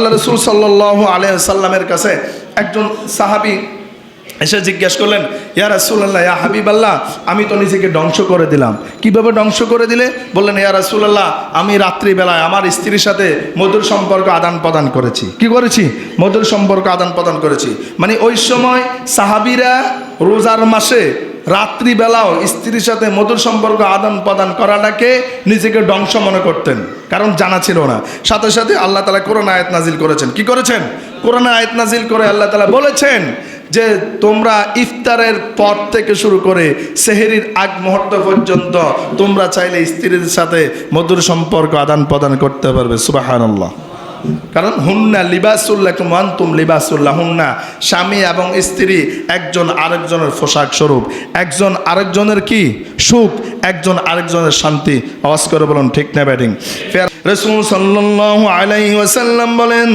আল্লাহ রাসূল সাল্লাল্লাহু আলাইহি ওয়াসাল্লামের কাছে একজন সাহাবী এসে জিজ্ঞেস করলেন, ইয়া রাসূলুল্লাহ, ইয়া হাবিবাল্লাহ, আমি তো নিজেকে ধ্বংস করে দিলাম। কিভাবে ধ্বংস করে দিলে? বললেন, ইয়া রাসূলুল্লাহ, আমি রাত্রিবেলায় আমার স্ত্রীর সাথে মধুর সম্পর্ক আদান প্রদান করেছি। কি করেছি? মধুর সম্পর্ক আদান প্রদান করেছি। মানে ওই সময় সাহাবীরা রোজার মাসে রাত্রিবেলাও স্ত্রীর সাথে মধুর সম্পর্ক আদান প্রদান করাটাকে নিজেকে ধ্বংস মনে করতেন, কারণ জানা ছিল না। সাথে সাথে আল্লাহ তাআলা কোরআন আয়াত নাজিল করেছেন। কি করেছেন? কোরআন আয়াত নাজিল করে আল্লাহ তাআলা বলেছেন যে তোমরা ইফতারের পর থেকে শুরু করে সেহরির আগ মুহূর্ত পর্যন্ত তোমরা চাইলে স্ত্রীর সাথে মধুর সম্পর্ক আদান প্রদান করতে পারবে। সুবহানাল্লাহ। কারণ হুন্না লিবাসুল লাকুম ওয়া আনতুম লিবাসুল লাহুন্না, স্বামী এবং স্ত্রী একজন আরেকজনের পোশাক স্বরূপ, একজন আরেকজনের কি সুখ, একজন আরেকজনের শান্তি। আওয়াজ করে বলুন ঠিক না ব্যাটিং? রাসূল সাল্লাল্লাহু আলাইহি ওয়াসাল্লাম বলেন,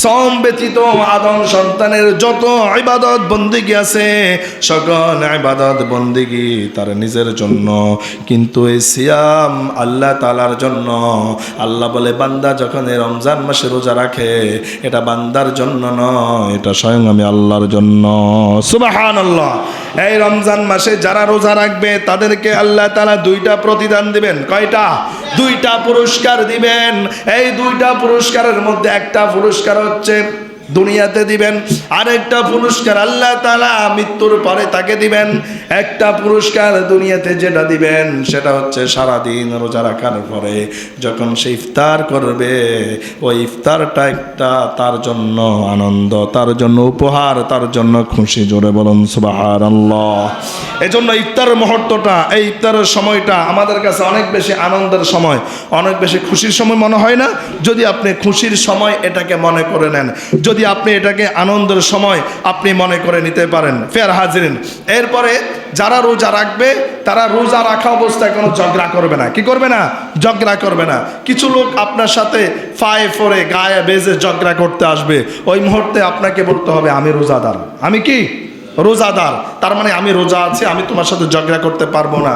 সওম ব্যতীত আদম সন্তানের যত ইবাদত বন্দেগী আছে সকল ইবাদত বন্দেগী তার নিজের জন্য, কিন্তু এই সিয়াম আল্লাহ তাআলার জন্য। আল্লাহ বলে, বান্দা যখন এই রমজান মাসে রোজা রাখে এটা বান্দার জন্য নয়, এটা স্বয়ং আমি আল্লাহর জন্য। সুবহানাল্লাহ। এই রমজান মাসে যারা রোজা রাখবে তাদেরকে আল্লাহ তাআলা দুইটা প্রতিদান দিবেন। কয়টা? দুইটা পুরস্কার দিবেন। এই দুইটা পুরস্কারের মধ্যে একটা পুরস্কার হচ্ছে দুনিয়াতে দিবেন, আরেকটা পুরস্কার আল্লাহ তাআলা মৃত্যুর পরে তাকে দিবেন। একটা পুরস্কার দুনিয়াতে যেটা দিবেন সেটা হচ্ছে সারাদিন রোজা রাখার পরে যখন সে ইফতার করবে, ওই ইফতারটা একটা তার জন্য আনন্দ, তার জন্য উপহার, তার জন্য খুশি। জোরে বলুন সুবহানাল্লাহ। এজন্য ইফতারের মুহূর্তটা, এই ইফতারের সময়টা আমাদের কাছে অনেক বেশি আনন্দের সময়, অনেক বেশি খুশির সময় মনে হয় না? যদি আপনি খুশির সময় এটাকে মনে করে নেন, যদি আপনি এটাকে আনন্দের সময় আপনি মনে করে নিতে পারেন। ফের হাজিরিন, এরপরে যারা রোজা রাখবে তারা রোজা রাখা অবস্থায় কোনো ঝগড়া করবে না। কি করবে না? ঝগড়া করবে না। কিছু লোক আপনার সাথে ফায়ে ফোরে গায়ে বেজে ঝগড়া করতে আসবে, ওই মুহূর্তে আপনাকে বলতে হবে, আমি রোজাদার। আমি কি? রোজাদার। তার মানে আমি রোজা আছি, আমি তোমার সাথে ঝগড়া করতে পারবো না।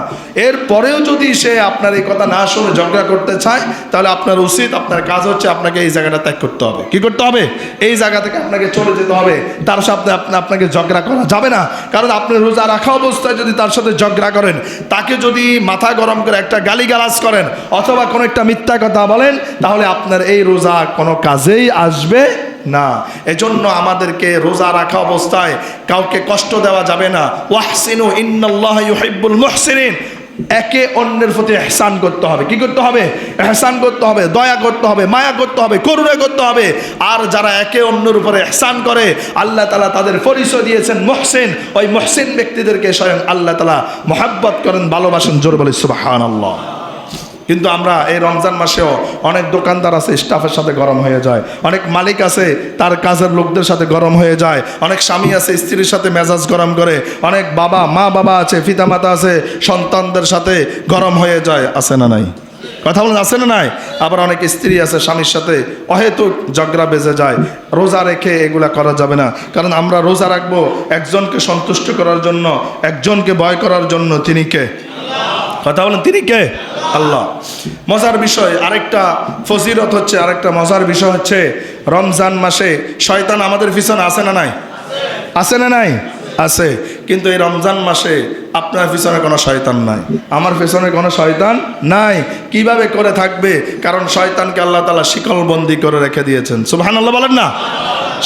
এরপরেও যদি সে আপনার এই কথা না শুনে ঝগড়া করতে চায়, তাহলে আপনার উচিত, আপনার কাজ হচ্ছে আপনাকে এই জায়গাটা ত্যাগ করতে হবে। কি করতে হবে? এই জায়গা থেকে আপনাকে চলে যেতে হবে। তার সাথে আপনাকে ঝগড়া করা যাবে না। কারণ আপনি রোজা রাখা অবস্থায় যদি তার সাথে ঝগড়া করেন, তাকে যদি মাথা গরম করে একটা গালিগালাজ করেন অথবা কোনো একটা মিথ্যা কথা বলেন, তাহলে আপনার এই রোজা কোনো কাজেই আসবে না। এজন্য আমাদেরকে রোজা রাখা অবস্থায় কাউকে কষ্ট দেওয়া যাবে না। ওয়াহসিনু ইন্নাল্লাহা ইউহিব্বুল মুহসিনিন। একে অন্যের প্রতি ইহসান করতে হবে। কি করতে হবে? ইহসান করতে হবে, দয়া করতে হবে, মায়া করতে হবে, করুণা করতে হবে। আর যারা একে অন্যের উপরে ইহসান করে আল্লাহ তাআলা তাদের পরিচয় দিয়েছেন মুহসিন। ওই মুহসিন ব্যক্তিদেরকে স্বয়ং আল্লাহ তাআলা মহব্বত করেন, ভালোবাসেন। জোরে বলি সুবহানাল্লাহ। কিন্তু আমরা এই রমজান মাসেও অনেক দোকানদার আছে স্টাফের সাথে গরম হয়ে যায়, অনেক মালিক আছে তার কাজের লোকদের সাথে গরম হয়ে যায়, অনেক স্বামী আছে স্ত্রীর সাথে মেজাজ গরম করে, অনেক মা বাবা আছে, পিতামাতা আছে সন্তানদের সাথে গরম হয়ে যায়। আছে না নাই? কথা বলেন, আছে না নাই? আবার অনেক স্ত্রী আছে স্বামীর সাথে অহেতুক ঝগড়া বেজে যায়। রোজা রেখে এগুলা করা যাবে না। কারণ আমরা রোজা রাখবো একজনকে সন্তুষ্ট করার জন্য, একজনকে ভয় করার জন্য। তিনি কে? কথা বলেন, তিনি কে? আল্লাহ। মজার বিষয় আরেকটা ফজিলত হচ্ছে, আরেকটা মজার বিষয় হচ্ছে, রমজান মাসে শয়তান আমাদের পিছনে আছে না নাই? আছে না নাই? আছে। কিন্তু এই রমজান মাসে আপনার পিছনে কোনো শয়তান নাই, আমার পিছনে কোনো শয়তান নাই। কিভাবে করে থাকবে? কারণ শয়তানকে আল্লাহ তাআলা শিকলবন্দি করে রেখে দিয়েছেন। সুবহানাল্লাহ বলেন না?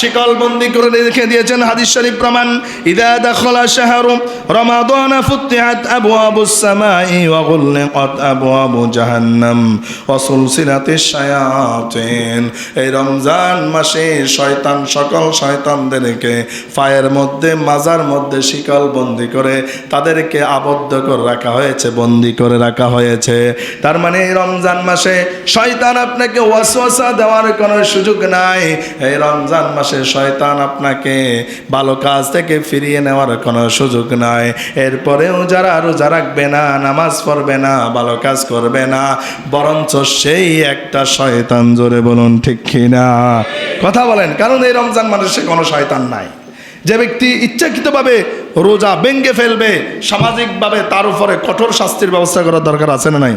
শিকলবন্দি করে রেখে দিয়েছেন। হাদিস শরীফ প্রমাণ, ইযা দাখালা শাহরু রমাদান ফুতিহাত আবওয়াবুস সামাই ওয়া গুল্লিকাত আবওয়াবু জাহান্নাম ওয়া সুলসিলাতিশ শায়াতিন। এই রমজান মাসে শয়তান সকল শয়তানদেরকে পায়ের মধ্যে মাজার মধ্যে শিকলবন্দি করে তাদেরকে আবদ্ধ করে রাখা হয়েছে, বন্দি করে রাখা হয়েছে। তার মানে এই রমজান মাসে শয়তান আপনাকে ওয়াসওয়াসা দেওয়ার কোনো সুযোগ নাই। এই রমজান মাসে শয়তান আপনাকে ভালো কাজ থেকে ফিরিয়ে নেওয়ার কোনো সুযোগ নাই। এরপরেও যারা রোজা রাখবে না, নামাজ পড়বে না, ভালো কাজ করবে না, বরঞ্চ সেই একটা শয়তান। জোরে বলুন ঠিক কিনা? কথা বলেন। কারণ এই রমজান মাসে কোনো শয়তান নাই। যে ব্যক্তি ইচ্ছাকৃতভাবে রোজা ভেঙে ফেলবে, সামাজিকভাবে তার উপরে কঠোর শাস্তির ব্যবস্থা করার দরকার আছে না নাই?